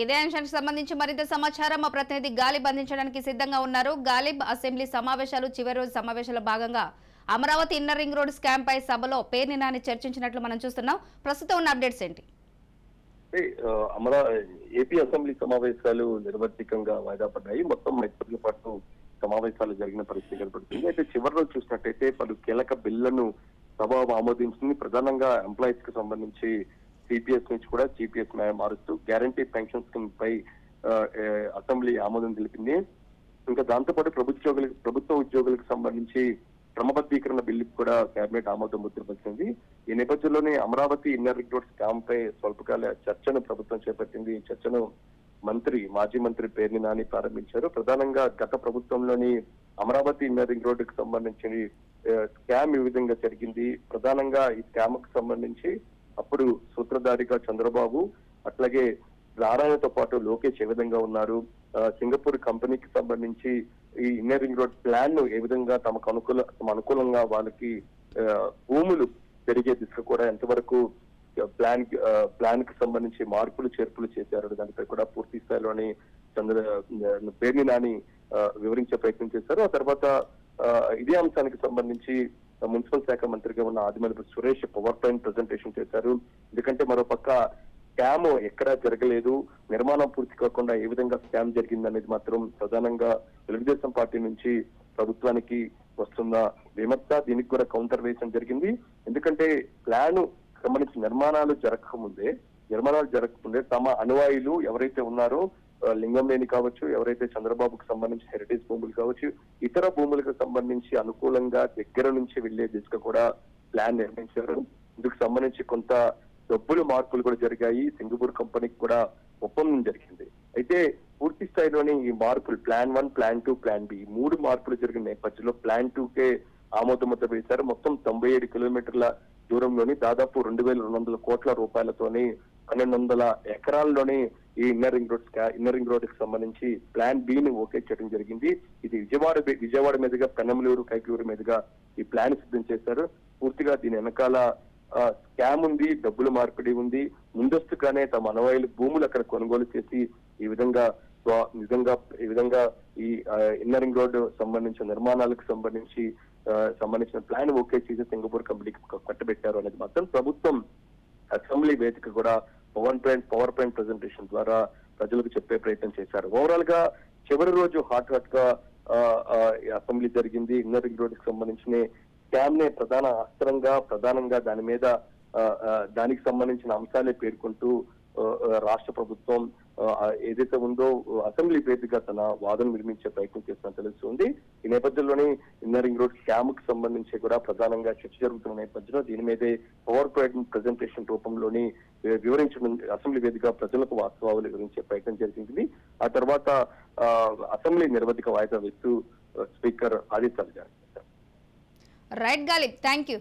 ఇదే అంశానికి సంబంధించి మరింత సమాచారం మా ప్రతినిధి గాలిబ్ అందించడానికి సిద్ధంగా ఉన్నారు. గాలిబ్, అసెంబ్లీ సమావేశాలు చివరి రోజు సమావేశాల భాగంగా Amaravati inner ring road scam పై సభలో పేర్ని నాని చర్చించినట్లు మనం చూస్తున్నాం. ప్రస్తుతం ఉన్న అప్డేట్స్ ఏంటి? ఏపీ అసెంబ్లీ సమావేశాలు నిర్వర్తికంగా వాయిదా పడ్డాయి. మొత్తం 5 రోజుల పాటు సమావేశాలు జరిగిన పరిస్థితి కనపడుతుంది. అయితే చివరి రోజు చూసినట్టయితే పలు కీలక బిల్లులను సభ ఆమోదించింది. ప్రధానంగా ఎంప్లాయీస్ కి సంబంధించి సిపిఎస్ నుంచి కూడా జిపిఎస్ మారుస్తూ గ్యారంటీ పెన్షన్ స్కీమ్ పై అసెంబ్లీ ఆమోదం తెలిపింది. ఇంకా దాంతోపాటు ప్రభుత్వ ఉద్యోగులకు సంబంధించి క్రమబద్ధీకరణ బిల్లుకు కూడా కేబినెట్ ఆమోదం ముద్రపరిచింది. ఈ నేపథ్యంలోనే Amaravati inner ring road scam పై స్వల్పకాల చర్చను ప్రభుత్వం చేపట్టింది. ఈ చర్చను మాజీ మంత్రి పేర్ని నాని ప్రారంభించారు. ప్రధానంగా గత ప్రభుత్వంలోని అమరావతి ఇన్నర్ రింగ్ రోడ్డుకు సంబంధించి స్కామ్ ఈ విధంగా జరిగింది. ప్రధానంగా ఈ స్కామ్ కు సంబంధించి అప్పుడు సూత్రధారిగా చంద్రబాబు, అట్లాగే నారాయణతో పాటు లోకేష్ ఏ విధంగా ఉన్నారు, సింగపూర్ కంపెనీకి సంబంధించి ఈ ఇన్నర్ రింగ్ రోడ్ ప్లాన్ ను ఏ విధంగా తమ అనుకూలంగా వాళ్ళకి భూములు పెరిగే దిశగా కూడా ఎంతవరకు ప్లాన్ కి సంబంధించి మార్పులు చేర్పులు చేశారు దానిపై కూడా పూర్తి స్థాయిలోని పేర్ని నాని వివరించే ప్రయత్నం చేశారు. ఆ తర్వాత ఇదే అంశానికి సంబంధించి మున్సిపల్ శాఖ మంత్రిగా ఉన్న Adimulapu Suresh power point presentation చేశారు. ఎందుకంటే మరోపక్క స్కామ్ ఎక్కడా జరగలేదు, నిర్మాణం పూర్తి కాకుండా ఏ విధంగా స్కామ్ జరిగింది అనేది మాత్రం ప్రధానంగా తెలుగుదేశం పార్టీ నుంచి ప్రభుత్వానికి వస్తున్న విమర్శ. దీనికి కూడా కౌంటర్ వేయడం జరిగింది. ఎందుకంటే ప్లాన్ సంబంధించి నిర్మాణాలు జరగకముందే తమ అనువాయులు ఎవరైతే ఉన్నారో లింగంలేని కావచ్చు, ఎవరైతే చంద్రబాబుకు సంబంధించి హెరిటేజ్ భూములు కావచ్చు, ఇతర భూములకు సంబంధించి అనుకూలంగా దగ్గర నుంచి వెళ్లే దిశగా కూడా ప్లాన్ నిర్మించారు. ఇందుకు సంబంధించి కొంత డబ్బులు మార్పులు కూడా జరిగాయి. సింగపూర్ కంపెనీకి కూడా ఒప్పందం జరిగింది. అయితే పూర్తి స్థాయిలోని ఈ మార్పులు ప్లాన్ 1, ప్లాన్ 2, ప్లాన్ బి 3 మార్పులు జరిగిన నేపథ్యంలో ప్లాన్ 2కే ఆమోదముద్ర వేశారు. మొత్తం 97 కిలోమీటర్ల దూరంలోని దాదాపు 2200 కోట్ల రూపాయలతోని 1200 ఎకరాల్లోని ఈ ఇన్నర్ రింగ్ రోడ్ కి సంబంధించి ప్లాన్ బి ని ఓకే చేయడం జరిగింది. ఇది విజయవాడ మీదుగా పెనమలూరు, కైకలూరు మీదుగా ఈ ప్లాన్ సిద్ధం చేశారు. పూర్తిగా దీని వెనకాల స్కామ్ ఉంది, డబ్బుల మార్పిడి ఉంది. ముందస్తుగానే తమ అనువాయులు భూములు అక్కడ కొనుగోలు చేసి ఈ విధంగా ఈ ఇన్నర్ రింగ్ రోడ్ సంబంధించిన నిర్మాణాలకు సంబంధించిన ప్లాన్ ఓకే చేసి సింగపూర్ కంపెనీకి కట్టబెట్టారు అనేది మాత్రం ప్రభుత్వం అసెంబ్లీ వేదిక కూడా పవర్ పాయింట్ ప్రెజెంటేషన్ ద్వారా ప్రజలకు చెప్పే ప్రయత్నం చేశారు. ఓవరాల్ గా చివరి రోజు హాట్ గా అసెంబ్లీ జరిగింది. ఇన్నర్ రింగ్ రోడ్ కి సంబంధించిన స్కామ్ నే ప్రధానంగా దానికి సంబంధించిన అంశాలే పేర్కొంటూ రాష్ట్ర ప్రభుత్వం ఏదైతే ఉందో అసెంబ్లీ వేదికగా తన వాదన నిర్మించే ప్రయత్నం చేస్తున్నట్టు తెలుస్తుంది. ఈ నేపథ్యంలోనే ఇన్నర్ రింగ్ రోడ్ స్కామ్ కు సంబంధించి కూడా ప్రధానంగా చర్చ జరుగుతున్న నేపథ్యంలో దీని మీదే పవర్ పాయింట్ ప్రెజెంటేషన్ రూపంలోని వివరించడం అసెంబ్లీ వేదికగా ప్రజలకు వాస్తవాలు వివరించే ప్రయత్నం జరిగింది. ఆ తర్వాత అసెంబ్లీ నిర్వధిక వాయిదా వేస్తూ స్పీకర్ ఆదిత్య గారు. Right Ghalib, thank you.